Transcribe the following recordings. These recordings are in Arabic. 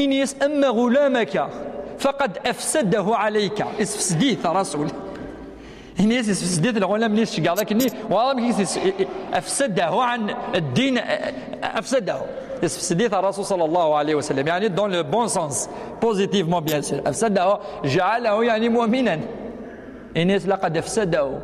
إنيس أما غلامك فقد أفسده عليك. اسفسديت رسول إنيس اسفسديت الغلام ليش قال لكني والله أفسده عن الدين، أفسده اسفسديت الرسول صلى الله عليه وسلم، يعني دون لو بون سونس بوزيتيفمون بيان سور. أفسده جعله يعني مؤمنا. إنيس لقد أفسده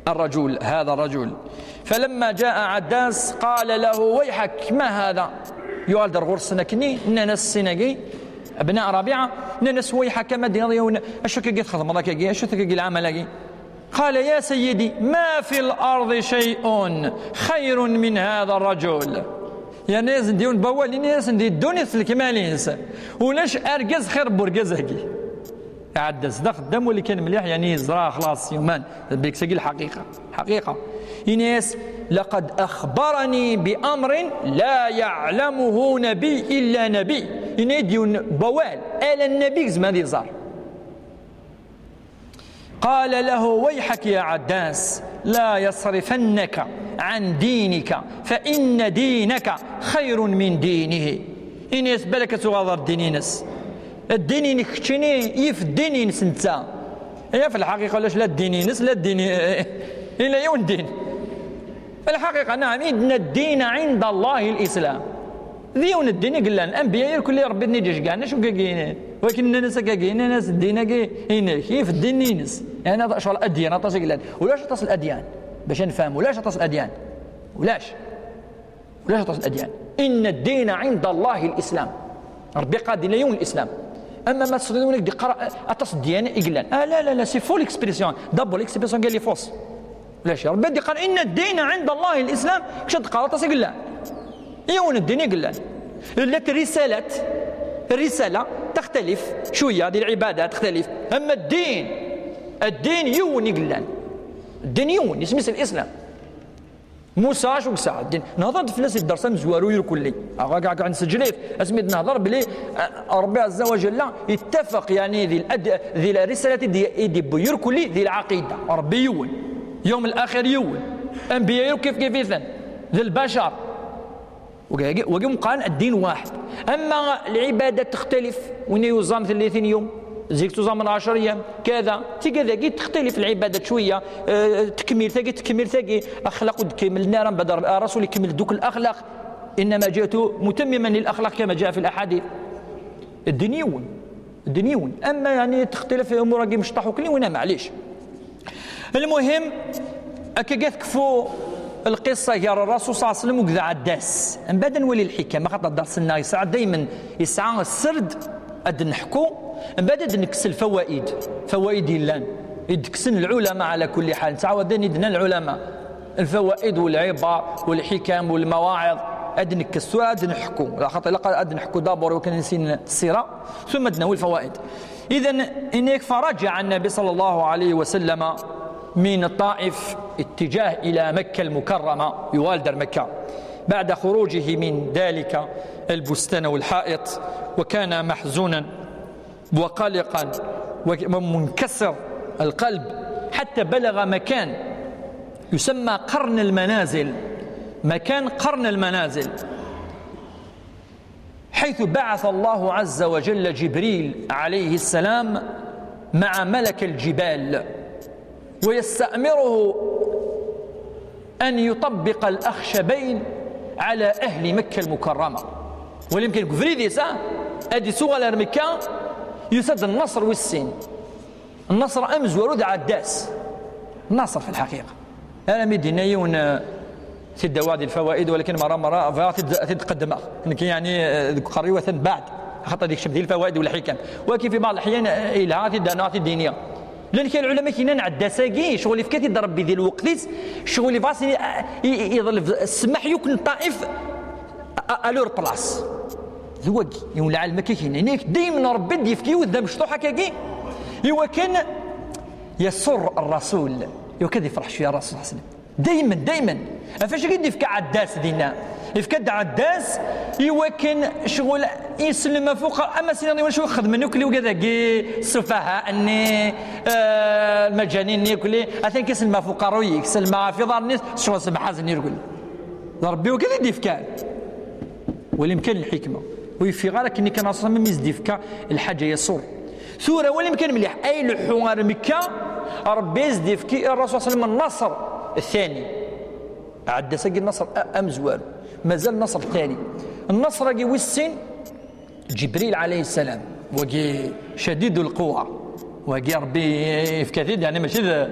الرجل، هذا الرجل. فلما جاء عداس قال له ويحك ما هذا؟ يقال در غرسنا كني ناس السنقي ابناء ربيعه ناس ويحك ما ديون اشو كي تخدم راك كي اشو كي العمل. قال يا سيدي ما في الارض شيء خير من هذا الرجل. يا ناس نديون بوال ناس ندي الدنيا الكمالينس ولاش ارجز خير برجزكي. عدس داخل الدم اللي كان مليح يعني زرا خلاص يومان بيك سقي الحقيقه حقيقه. إنيس لقد أخبرني بأمر لا يعلمه نبي إلا نبي. إنيديون بوال آل النبي زمان دي زار. قال له ويحك يا عداس لا يصرفنك عن دينك فإن دينك خير من دينه. إنيس بالك تغادر دينينس الدين نكتشني يف الدين نسنتا هي في الحقيقة لاش لا الدينينس لا الدين إلا يوم الدين الحقيقة. نعم إن الدين عند الله الإسلام. ذيون الدين قلنا الأنبياء كل ربي نيجي كاع شو كاين ولكن الناس كاين الناس الدين كاين كيف الدين نينس أنا شغل الأديان أتصل قلنا ولاش تصل الأديان باش نفهموا ولاش تصل الأديان ولاش تصل الأديان. إن الدين عند الله الإسلام. ربي قادنا يوم الإسلام. أما ما تصدقون لك قرأ أتصل الديانة قلنا لا سي فول إكسبريسيون دابور إكسبريسيون قال لي فوس. ليش ربي قال إن الدين عند الله الإسلام كش تقرأ تصل لا يون الدين قلنا لك الرسالة تختلف شوية هذه العبادة تختلف. أما الدين يون قلنا الدين يون اسمه الإسلام. موسى شو ساعة الدين نهضر في الناس الدرسان زوارو يركلي قاعد نسجليه اسمي نهضر بلي ربي عز وجل يتفق يعني ذي الرسالة دي يركلي ذي العقيدة ربي يون يوم الآخر يون أنبياء كيف ذي البشر وقيم قال الدين واحد. أما العبادة تختلف وين يوزام 30 يوم زيك تزام من 10 أيام كذا تيجي تختلف العبادة شوية تكمل ثقي أخلاق تكمل نارا بدر رسول يكمل دوك الأخلاق إنما جئت متمما للأخلاق كما جاء في الأحاديث. الدنيون أما يعني تختلف أمور مش طاحوكلي وأنا معليش. المهم أكيد كفو القصة يا الرسول صلى الله عليه وسلم وكذا عداس من بعد نولي الحكمة خاطر درسنا يسعى دائما يسعى السرد أد نحكو من بعد نكس فوائد اللان يدكسن العلماء على كل حال تعودين يدنا العلماء الفوائد والعبر والحكم والمواعظ أد نكسو أد نحكو خاطر لقد أد نحكو دابور وكان نسين السيرة ثم دناو الفوائد. إذن إنك فرجع النبي صلى الله عليه وسلم من الطائف اتجاه إلى مكة المكرمة يوالدر مكة بعد خروجه من ذلك البستان والحائط وكان محزونا وقلقا ومنكسر القلب حتى بلغ مكان يسمى قرن المنازل حيث بعث الله عز وجل جبريل عليه السلام مع ملك الجبال ويستأمره أن يطبق الأخشبين على أهل مكة المكرمة. وليمكن كفريدي سا أدي سوغل مكة يسد النصر والسين النصر أمز ورود عداس النصر في الحقيقة أنا مدينيون تد وادي الفوائد ولكن مرة تتقدم يعني قريبة بعد خاطر ديك شبه الفوائد والحكم ولكن في بعض الأحيان إلها تدانات الدينية لأن كان العلماء كينان عداساكي شغل في كاتي ضرب بذي الوقت شغل فاسي يظل السماح يكون طائف ألور بلاص ذوقي يقول العلماء كاين هناك دائما ربي يفكيو ذا مشطوحه كاكي ايوا كان يسر الرسول ايوا كذا يفرح شويه الرسول صلى الله عليه وسلم دائما فاش كيدير في عداس دينا يفكد عداس ايوا كان شغل يسلم فوق اما سيدنا شو خدم منك اللي وكذا كي السفهاء اني المجانين يقول اثن كيسلم فوق رويك سلم في دار الناس شو اسمع حزن يقول ربي وكذا يدير كان والامكان الحكمه ويفي غير كني كان اصلا مزديفكا الحاجه يسر ثوره ولا مكان مليح اي لحوار مكه ربي يزديفكي الرسول صلى الله عليه وسلم النصر الثاني عدى ساقي النصر امزوال مازال النصر الثاني النصر راكي وسين جبريل عليه السلام وقي شديد القوى وقي ربي في كثير يعني ماشي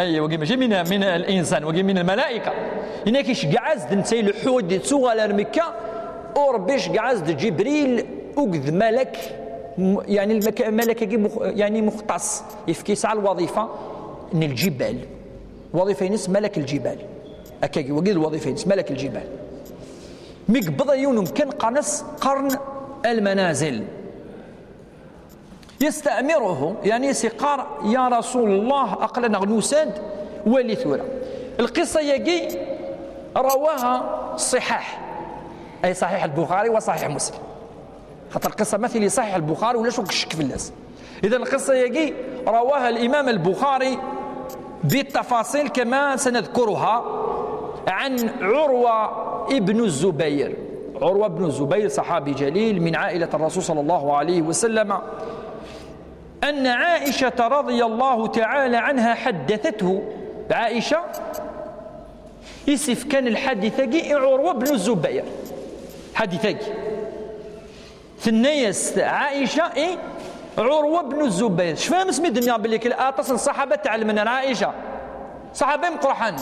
اي وقي ماشي من الانسان وقي من الملائكه هناك يشقعز نتاي الحود تسوغ مكه وربي شقعز جبريل وقذ ملك يعني الملك يعني مختص يفكي ساعه الوظيفه من الجبال وظيفه اسم ملك الجبال هكاكي وقيل الوظيفه اسم ملك الجبال مقبض يونم كان قنص قرن المنازل يستأمره يعني سقار يا رسول الله أقلنا غنوساد ولي ثورة القصة يجي رواها الصحاح أي صحيح البخاري وصحيح مسلم خاطر القصة مثل صحيح البخاري ولا شو الشك في الناس إذا القصة يجي رواها الإمام البخاري بالتفاصيل كما سنذكرها عن عروة ابن الزبير عروة بن الزبير صحابي جليل من عائلة الرسول صلى الله عليه وسلم أن عائشة رضي الله تعالى عنها حدثته عائشة يسف كان الحادثة عروة بن الزبير حادثة ثنيس عائشة عروة بن الزبير شفاهم اسمي الدنيا باللي كل آتصل الصحابة تعلمنا عائشة صحابة مقرحان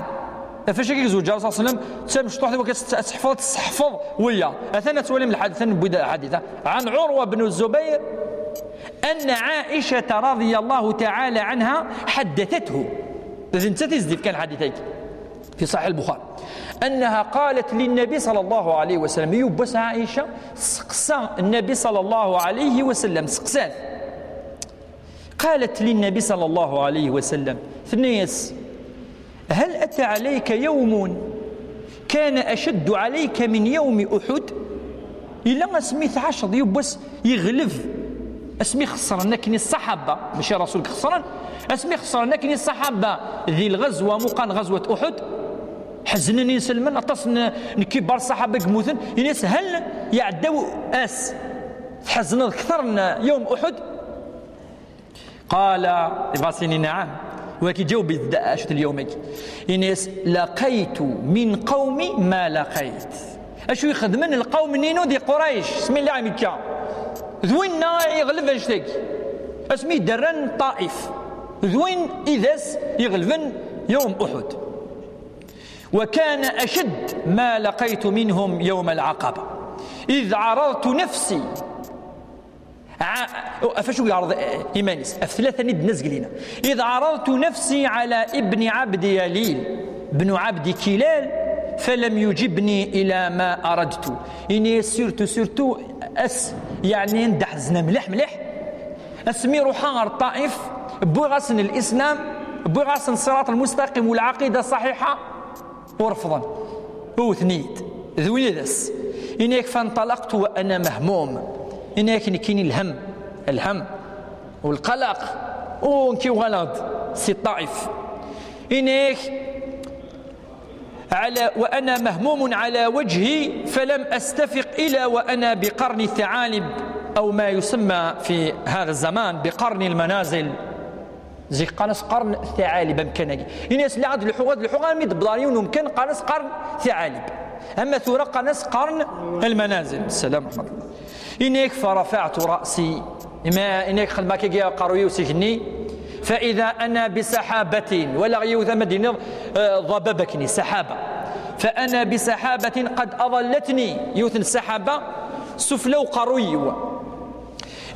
فاش كي زوج الرسول صلى الله عليه وسلم تمش طوح تحفظ ويا اثناء تولي من الحادثه نبدا الحادثه عن عروه بن الزبير ان عائشه رضي الله تعالى عنها حدثته اذا انت تزدف كان حديثك في صحيح البخاري انها قالت للنبي صلى الله عليه وسلم يبس عائشه سقسا النبي صلى الله عليه وسلم سقسات قالت للنبي صلى الله عليه وسلم ثنيس هل أتى عليك يوم كان أشد عليك من يوم أحد إلا اسمي عشر يبس يغلف اسمي خسرنا كني الصحابة ماشي رسولك خسران اسمي خسرنا كني الصحابة ذي الغزوة مقان غزوة أحد حزنني سلمان أتصن كبار الصحابة قموثن يناس هل يعدوا أس حزن أكثر يوم أحد قال غاسيني نعم وكي جاوب أشت اليوم إنس لقيت من قومي ما لقيت أشو يخذ من القوم نينو دي قريش اسمي الله عميكا ذوين يغلب أشتك اسمي درن طائف ذوين إذس يغلبن يوم أحد وكان أشد ما لقيت منهم يوم العقبة إذ عرضت نفسي أفشو يعرض إيمانيس أفثلاثة ند نزقلنا إذ عرضت نفسي على ابن عبد يليل بن عبد كلال فلم يجبني إلى ما أردت إني سرت يعني ندحزنا ملح أسمي روحان الطائف بغسن الإسلام بغسن الصراط المستقيم والعقيدة الصحيحة ورفضا وثنيت ذوين ذس إنيك فانطلقت وأنا مهموم إنك كاين الهم والقلق ونكي غلط سي الطائف إنك وأنا مهموم على وجهي فلم أستفق إلا وأنا بقرن الثعالب أو ما يسمى في هذا الزمان بقرن المنازل زي قنص قرن الثعالب مكانك الناس اللي عاد الحوغاد ميد بداريون ممكن قنص قرن ثعالب أما ثورة قنص قرن المنازل السلام ورحمة الله إنك فرفعت رأسي ما إنك خدمك كي قروي وسجني فإذا أنا بسحابة ولا غيوذ مدينة ضببكني سحابة فأنا بسحابة قد أظلتني يوثن السحابة سفلو قروي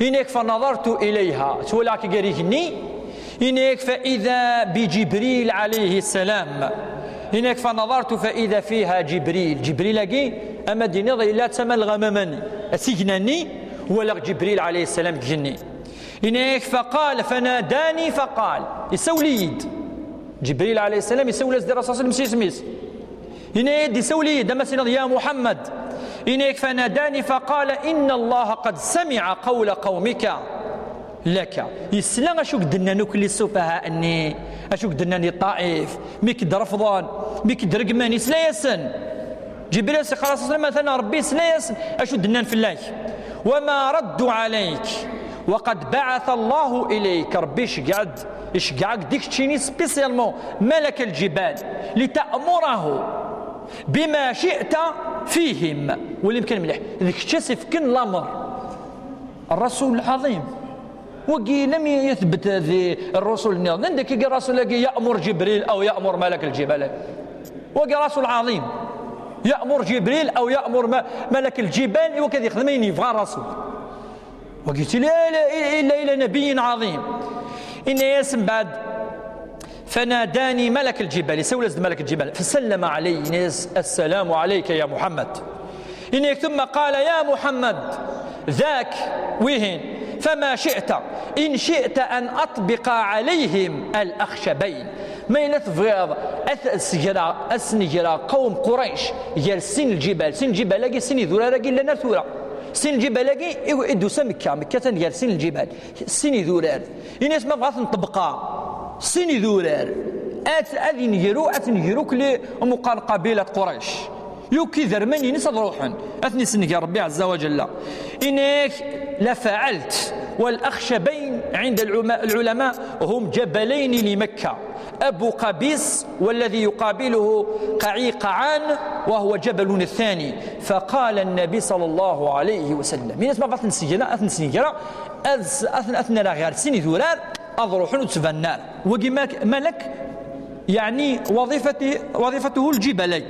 إنك فنظرت إليها تولاك قريهني إنك فإذا بجبريل عليه السلام إنك فنظرت فإذا فيها جبريل أجي أما ديني لا تسمى الغمامني أسجنني ولا جبريل عليه السلام جني إنك فقال فناداني فقال يسوليد جبريل عليه السلام يسول الرسول صلى الله عليه وسلم سميس إنك يسوليد مثلا يا محمد إنك فناداني فقال إن الله قد سمع قول قومك لك يسلم أشوك دنا نكل السفهاء أني أشوك دناني الطائف ميك درفضان ميك درقمان يسلا يسن جبريل قال صلى الله عليه وسلم مثلا ربي سلايس أشد النان في الله وما ردوا عليك وقد بعث الله إليك. ربي يشقعك ديك تشيني سبيسيالمون ملك الجبال لتأمره بما شئت فيهم. واللي يمكن مليح اكتشف كن الأمر الرسول العظيم وقي لم يثبت ذي الرسول النظام عندك الرسول يأمر جبريل أو يأمر ملك الجبال وقي رسول عظيم يأمر جبريل أو يأمر ملك الجبال وكذا يخدمين يبغى الرسول وقلت لا إلا نبي عظيم. إن ياسم بعد فناداني ملك الجبال سولز ملك الجبال فسلم علي السلام عليك يا محمد. إن ثم قال يا محمد ذاك وهن فما شئت إن شئت أن أطبق عليهم الأخشبين ما ينتفغيض أسنجرا قوم قريش يال سن الجبال سن الجبال لاقي سن ذورا لاقي لنا ثورة سن الجبال لاقي إدوسا مكة يال سن الجبال سن ذورار الناس ما بغات نطبقا سن ذورار أتنجرو كلي مقال قبيلة قريش يوكي ذرمني نسى روحا أثني سنك يا ربي عز وجل إنك لفعلت. والأخشبين عند العلماء هم جبلين لمكة أبو قبيس والذي يقابله قعيقعان وهو جبل الثاني. فقال النبي صلى الله عليه وسلم من اسمه أثنسيجرا أثنى لغير سني ذورار أضروح وتفنار وقي ملك يعني وظيفته الجبلي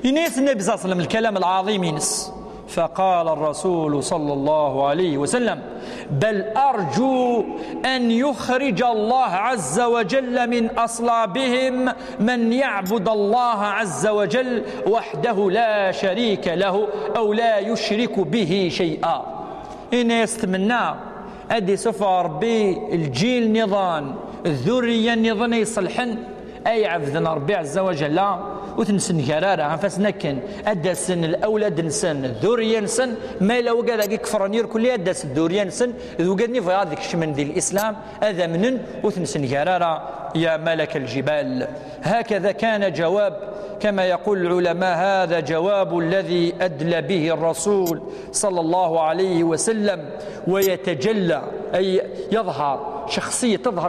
ينس النبي صلى الله عليه وسلم الكلام العظيم ينس. فقال الرسول صلى الله عليه وسلم بل أرجو أن يخرج الله عز وجل من أصلابهم من يعبد الله عز وجل وحده لا شريك له أو لا يشرك به شيئا. إن يستمنى أدي سفر بالجيل نظام الذرية نظام يصلحن أي عبدنا ربي عز وجل وتنسن كرارة فسنكن أدى الأولاد نسن الذرية نسن ما إلا وقال كفرانير كل أدى الذرية نسن إذا وقدني في هذا الشمن ذي الإسلام هذا منن وتنسن كرارة يا ملك الجبال. هكذا كان جواب كما يقول العلماء هذا جواب الذي أدلى به الرسول صلى الله عليه وسلم ويتجلى أي تظهر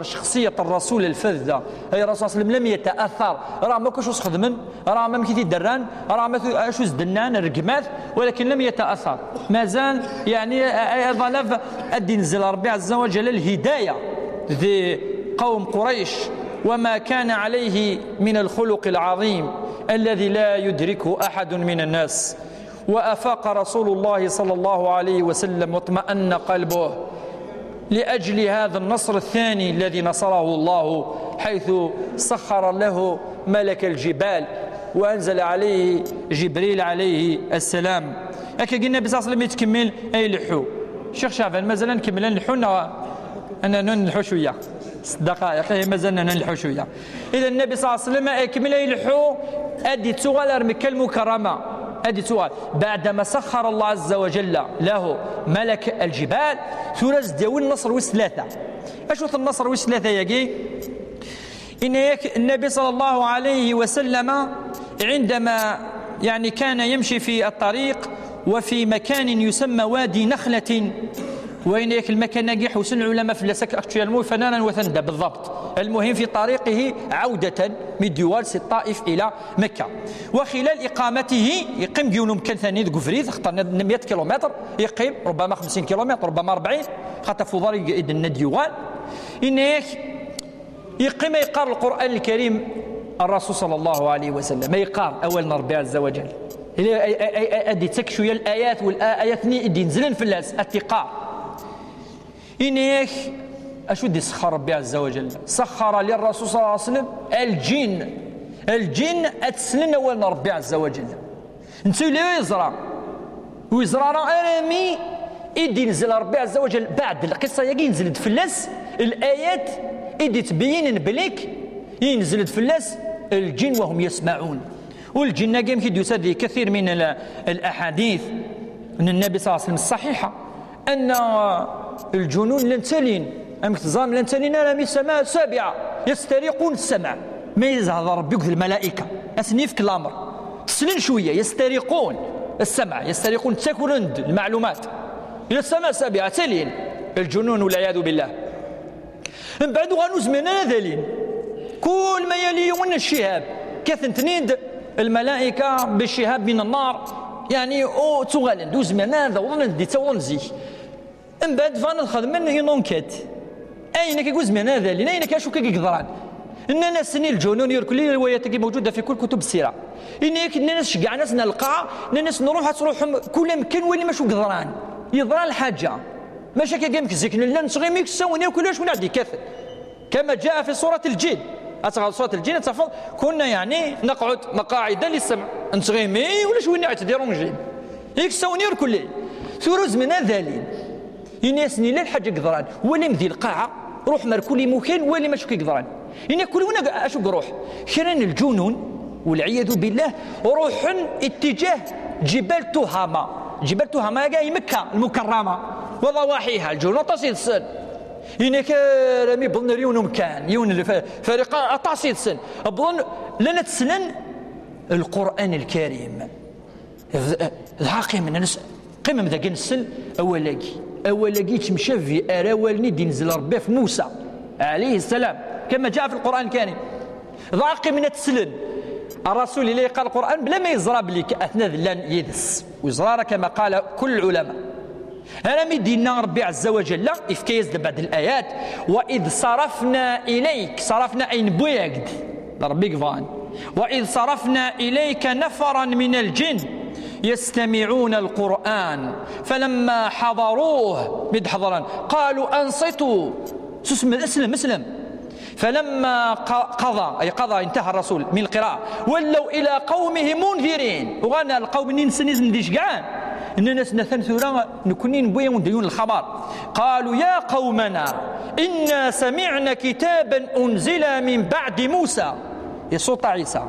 شخصية الرسول الفذة. أي الرسول صلى الله عليه وسلم لم يتأثر راه ما كوش خدمن راه ما مكيتي دران راه ما شوز دنان الرقمات ولكن لم يتأثر مازال يعني ظلف أدي نزل ربي عز وجل الهداية ذي قوم قريش وما كان عليه من الخلق العظيم الذي لا يدركه أحد من الناس. وأفاق رسول الله صلى الله عليه وسلم واطمأن قلبه لأجل هذا النصر الثاني الذي نصره الله حيث سخر له ملك الجبال وأنزل عليه جبريل عليه السلام. هكا قلنا النبي صلى الله عليه وسلم يتكمل أي لحو شيخ شعبان مازال نكمل نلحو أنا نلحو شوية 6 دقائق مازالنا نلحو شوية. إذا النبي صلى الله عليه وسلم يكمل يلحو أدي تغال مكة المكرمة أدي تغال بعدما سخر الله عز وجل له ملك الجبال ثلاث ديال النصر والثلاثة. أشوف النصر والثلاثة يجي إن النبي صلى الله عليه وسلم عندما يعني كان يمشي في الطريق وفي مكان يسمى وادي نخلة وين ياك المكان ناجح وسن العلماء في لسك اكتوالمو فنانا وثندا بالضبط. المهم في طريقه عودة من ديوال الطائف إلى مكة وخلال إقامته يقيم ديونهم كان ثاني قفريد اخترنا 100 كيلومتر يقيم ربما 50 كيلومتر ربما 40 خاطر فضل إذن ديوال إن يقيم يقرأ القرآن الكريم الرسول صلى الله عليه وسلم يقرأ أولنا ربي عز وجل أدي تكشوية الآيات والآيات دي نزلن في الناس التقاء إنيك أشو دي سخر ربي عز وجل سخر للرسول صلى الله عليه وسلم الجن أتسلن أولنا ربي عز وجل نسوي له ويزرع رامي إدي نزل ربي عز وجل بعد القصة يجي نزلت في الناس الآيات إدي تبين بليك ينزلت في الناس الجن وهم يسمعون. والجن قام كيدوس هذه كثير من الأحاديث من النبي صلى الله عليه وسلم الصحيحة أن الجنون لنتلين أمكتظام لنتلين على من السماء السابعة يسترقون السمع ما يزهر ربك الملائكة أسنيف الأمر تسلن شوية، يسترقون السمع، يسترقون تاكلند المعلومات إلى السماء السابعة تلين الجنون والعياذ بالله. من بعد غنوز من ذلين كل ما يليون الشهاب كثنتنيد الملائكة بالشهاب من النار يعني او تغالن دوز من هذا وظن دي تظن زي من بعد فانا خدمنا ينونكت اين كيقول من هذا لين اين كاشو كيقدران ان الناس سني الجنون يركل لي الروايات اللي موجوده في كل كتب السيره انك الناس شجع ناس نلقى الناس نروح تروح كل مكان وين ما شو قدران يضران الحاجه ماشي كيقامك زيك لا نصغي ميك سوني كلش ونعدي كثر كما جاء في سوره الجن. أصغر صوت الجن تفضل كنا يعني نقعد مقاعد للسمع نصغيمي ولا شو نعتذرون جيد يكسوني كل ثروز من ذالين يناسني لا الحاجة قدران ولا مذي القاعة روح مركولي مكان ولا ما شو قدران إن كل ونا أشو روح خيران الجنون والعياذ بالله روح اتجاه جبال تهامة. جبال تهامة جاي مكة المكرمة وضواحيها الجنون تصيد السن إنك رامي بظن ريون مكان يون فريق أطاسيد سن بظن لنا تسلن القرآن الكريم الحقيقة من الناس قمم ذاك السن أولاقي تمشى في أراوالني دي نزل ربي في موسى عليه السلام كما جاء في القرآن الكريم ذاقي من تسلن الرسول اللي قال القرآن بلا ما يزرى بليك أثناء ذلان يدس ويزرى كما قال كل العلماء. أنا مدينا ربي عز وجل إفكيز بعد الآيات وإذ صرفنا إليك صرفنا أين بويقد ربي قفان وإذ صرفنا إليك نفرا من الجن يستمعون القرآن فلما حضروه مد حضران قالوا أنصتوا اسلم فلما قضى انتهى الرسول من القراءة ولوا إلى قومه منذرين وغانا القوم ننسنز نديش قعان إن الناس نثنثورا نكونين بويا ونديون الخبر قالوا يا قومنا إنا سمعنا كتابا أنزل من بعد موسى يصوت عيسى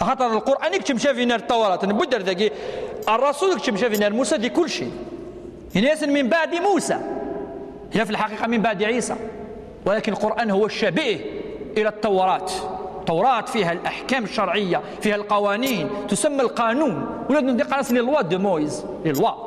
خاطر القرآن يكتم شافينا التوراة نبدر ذاكي الرسول يكتم شافينا موسى دي كل شيء الناس من بعد موسى هي في الحقيقة من بعد عيسى ولكن القرآن هو الشبيه إلى التوراة. التوراة فيها الأحكام الشرعية فيها القوانين تسمى القانون ولاد ندير قناص للوا دو مويز للوا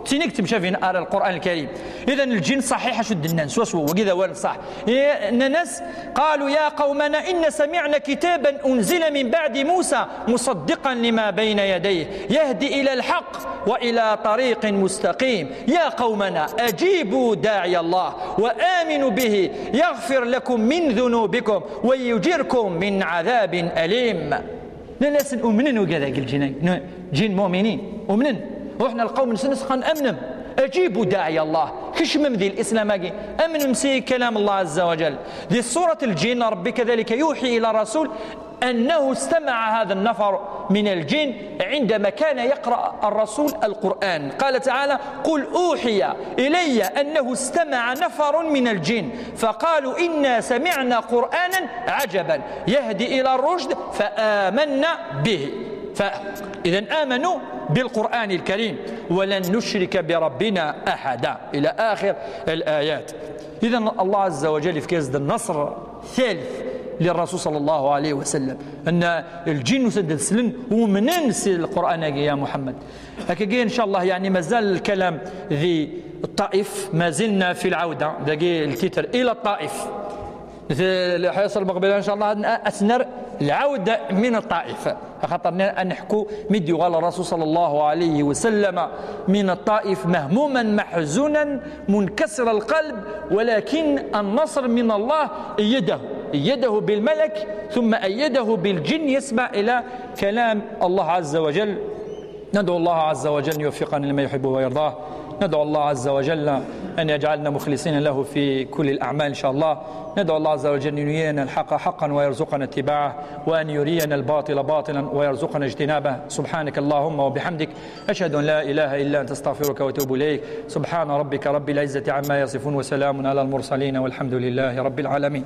تنكتب شافين آل القرآن الكريم. إذن الجن صحيح شد الناس وسوا وكذا وين صح الناس قالوا يا قومنا إن سمعنا كتابا أنزل من بعد موسى مصدقا لما بين يديه يهدي إلى الحق وإلى طريق مستقيم يا قومنا أجيبوا داعي الله وآمنوا به يغفر لكم من ذنوبكم ويجركم من عذاب أليم. الناس أمنن وكذا الجن جن مؤمنين أمنن وإحنا القوم نسخن أمنم أجيبوا داعي الله كشمم ذي الإسلام أمن مسي كلام الله عز وجل. ذي سورة الجن ربي كذلك يوحي إلى الرسول أنه استمع هذا النفر من الجن عندما كان يقرأ الرسول القرآن. قال تعالى قل أوحي إلي أنه استمع نفر من الجن فقالوا إنا سمعنا قرآنا عجبا يهدي إلى الرشد فآمنا به. فإذا آمنوا بالقرآن الكريم ولن نشرك بربنا أحدا إلى آخر الآيات. إذا الله عز وجل في كيس النصر الثالث للرسول صلى الله عليه وسلم أن الجن سد سلن ومننسي القرآن يا محمد هكا إن شاء الله يعني ما زال الكلام ذي الطائف ما زلنا في العودة دقي التتر إلى الطائف حيصل مقبلا إن شاء الله أسنر العودة من الطائف خاطرنا أن نحكوا مدي قال الرسول صلى الله عليه وسلم من الطائف مهموما محزونا منكسر القلب ولكن النصر من الله أيده بالملك ثم أيده بالجن يسمع إلى كلام الله عز وجل. ندعو الله عز وجل يوفقنا لما يحب ويرضاه. ندعو الله عز وجل أن يجعلنا مخلصين له في كل الأعمال إن شاء الله. ندعو الله عز وجل أن يرينا الحق حقا ويرزقنا اتباعه وأن يرينا الباطل باطلا ويرزقنا اجتنابه. سبحانك اللهم وبحمدك أشهد أن لا إله إلا أنت استغفرك وأتوب إليك. سبحان ربك رب العزة عما يصفون وسلام على المرسلين والحمد لله رب العالمين.